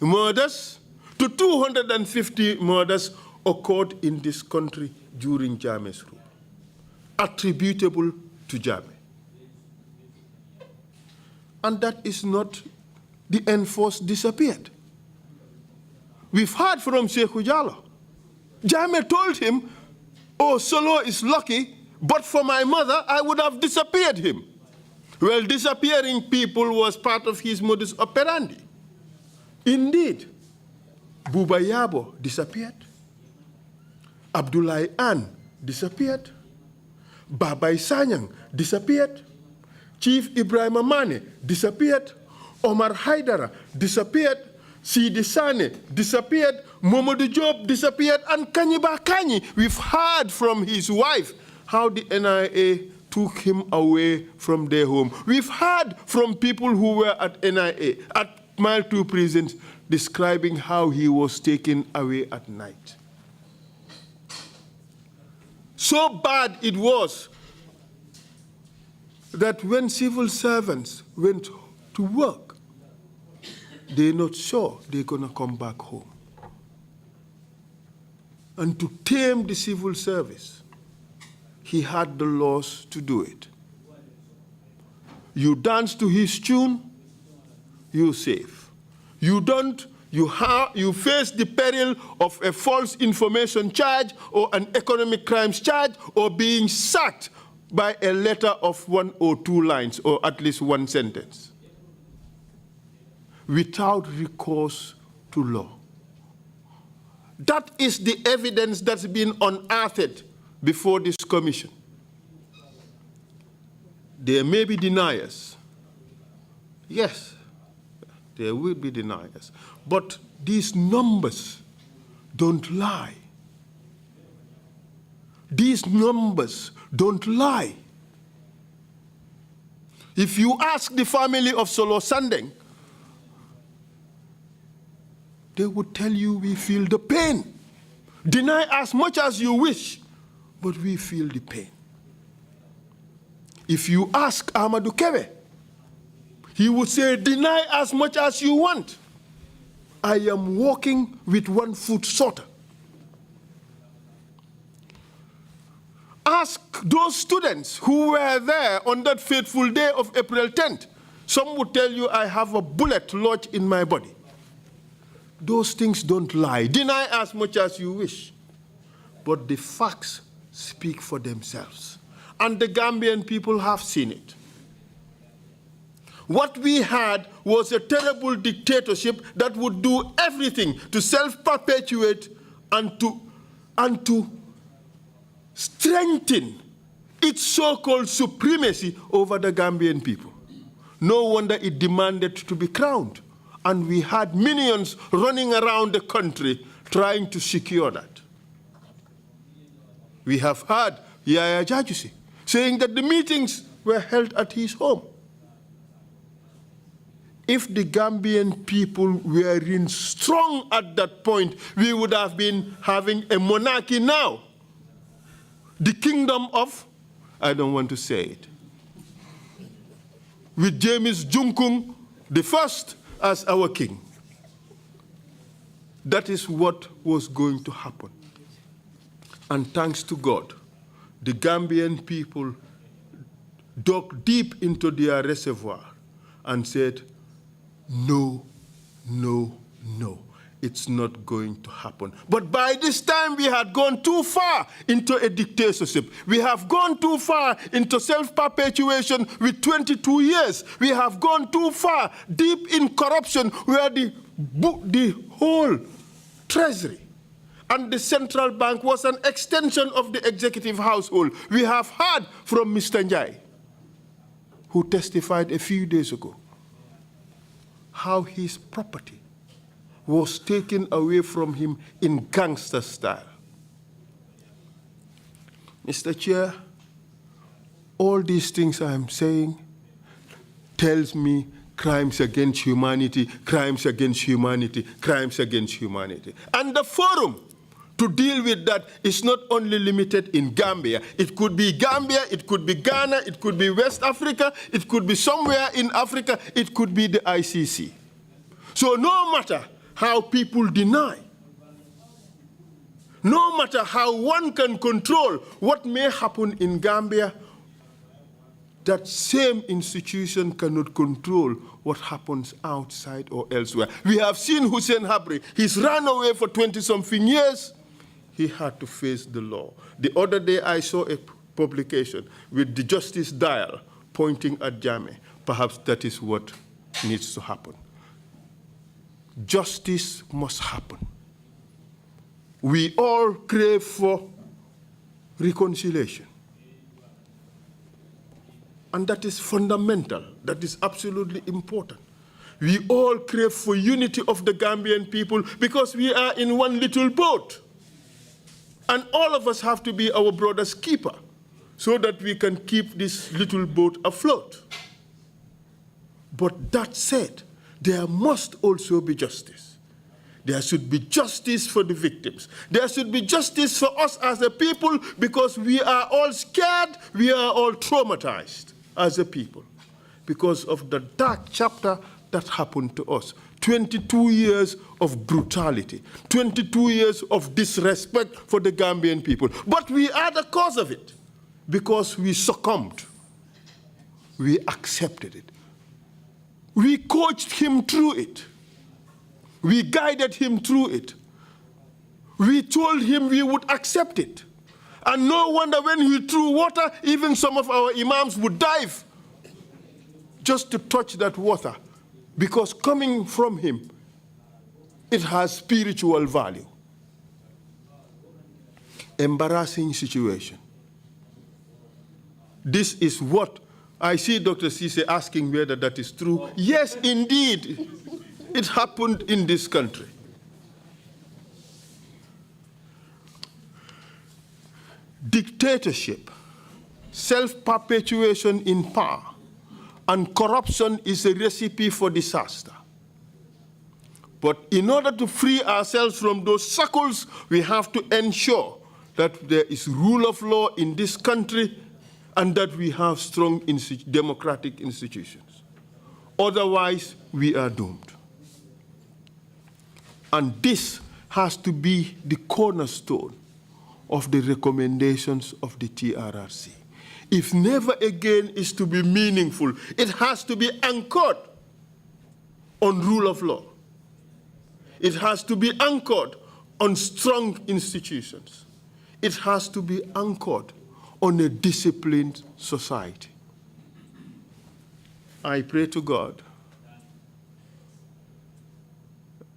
murders to 250 murders occurred in this country during Jammeh's rule, attributable to Jammeh. And that is not the enforced disappeared. We've heard from Sheikh Ujala. Jammeh told him, oh, Solo is lucky, but for my mother, I would have disappeared him. Well, disappearing people was part of his modus operandi. Indeed, Buba Yabo disappeared. Abdoulaye Anne disappeared. Babai Sanyang disappeared. Chief Ibrahim Amane disappeared. Omar Haidara disappeared. Sidi Sane disappeared. Momodu Job disappeared. And Kanyiba Kanyi, we've heard from his wife how the NIA took him away from their home. We've heard from people who were at NIA, at Mile 2 prisons, describing how he was taken away at night. So bad it was that when civil servants went to work, they're not sure they're going to come back home. And to tame the civil service, he had the laws to do it. You dance to his tune, you're safe. You don't, you face the peril of a false information charge or an economic crimes charge or being sacked by a letter of 1 or 2 lines or at least 1 sentence without recourse to law. That is the evidence that's been unearthed before this commission. There may be deniers. Yes, there will be deniers. But these numbers don't lie. These numbers don't lie. If you ask the family of Solo Sandeng, they would tell you we feel the pain. Deny as much as you wish, but we feel the pain. If you ask Amadou Kebe, he would say, deny as much as you want. I am walking with 1 foot shorter. Ask those students who were there on that fateful day of April 10th. Some would tell you, I have a bullet lodged in my body. Those things don't lie. Deny as much as you wish. But the facts speak for themselves. And the Gambian people have seen it. What we had was a terrible dictatorship that would do everything to self-perpetuate and to strengthen its so-called supremacy over the Gambian people. No wonder it demanded to be crowned. And we had minions running around the country trying to secure that. We have heard Yaya Jajusi saying that the meetings were held at his home. If the Gambian people were in strong at that point, we would have been having a monarchy now. The kingdom of, I don't want to say it, with James Junkung the first as our king. That is what was going to happen. And thanks to God, the Gambian people dug deep into their reservoir and said, no, no, no, it's not going to happen. But by this time, we had gone too far into a dictatorship. We have gone too far into self-perpetuation with 22 years. We have gone too far deep in corruption where the whole treasury and the central bank was an extension of the executive household. We have heard from Mr. Njai, who testified a few days ago, how his property was taken away from him in gangster style. Mr. Chair, all these things I am saying tells me crimes against humanity, crimes against humanity, crimes against humanity. And the forum to deal with that is not only limited in Gambia. It could be Gambia, it could be Ghana, it could be West Africa, it could be somewhere in Africa, it could be the ICC. So no matter how people deny. No matter how one can control what may happen in Gambia, that same institution cannot control what happens outside or elsewhere. We have seen Hussein Habri. He's run away for 20-something years. He had to face the law. The other day I saw a publication with the Justice Dial pointing at Jammeh. Perhaps that is what needs to happen. Justice must happen. We all crave for reconciliation. And that is fundamental. That is absolutely important. We all crave for unity of the Gambian people because we are in one little boat. And all of us have to be our brother's keeper so that we can keep this little boat afloat. But that said, there must also be justice. There should be justice for the victims. There should be justice for us as a people because we are all scared, we are all traumatized as a people because of the dark chapter that happened to us. 22 years of brutality, 22 years of disrespect for the Gambian people. But we are the cause of it because we succumbed. We accepted it. We coached him through it. We guided him through it. We told him we would accept it. And no wonder when he threw water, even some of our imams would dive just to touch that water, because coming from him, it has spiritual value. Embarrassing situation. This is what I see Dr. Cisse asking whether that is true. Yes, indeed, it happened in this country. Dictatorship, self-perpetuation in power, and corruption is a recipe for disaster. But in order to free ourselves from those shackles, we have to ensure that there is rule of law in this country and that we have strong democratic institutions. Otherwise, we are doomed. And this has to be the cornerstone of the recommendations of the TRRC. If never again is to be meaningful, it has to be anchored on rule of law. It has to be anchored on strong institutions. It has to be anchored on a disciplined society. I pray to God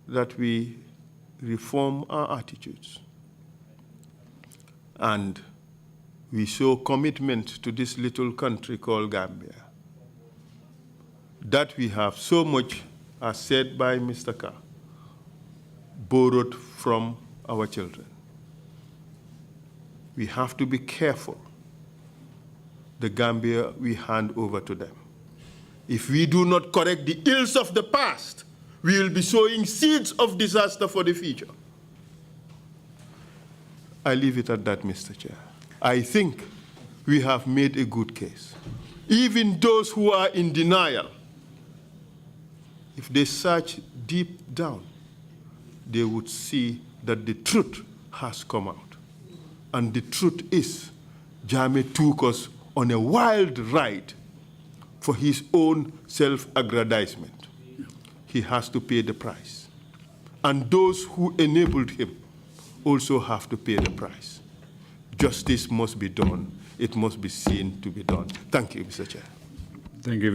that we reform our attitudes and we show commitment to this little country called Gambia, that we have so much, as said by Mr. Carr, borrowed from our children. We have to be careful the Gambia we hand over to them. If we do not correct the ills of the past, we will be sowing seeds of disaster for the future. I leave it at that, Mr. Chair. I think we have made a good case. Even those who are in denial, if they search deep down, they would see that the truth has come out. And the truth is, Jammeh took us on a wild ride for his own self-aggrandizement. He has to pay the price. And those who enabled him also have to pay the price. Justice must be done. It must be seen to be done. Thank you, Mr. Chair. Thank you.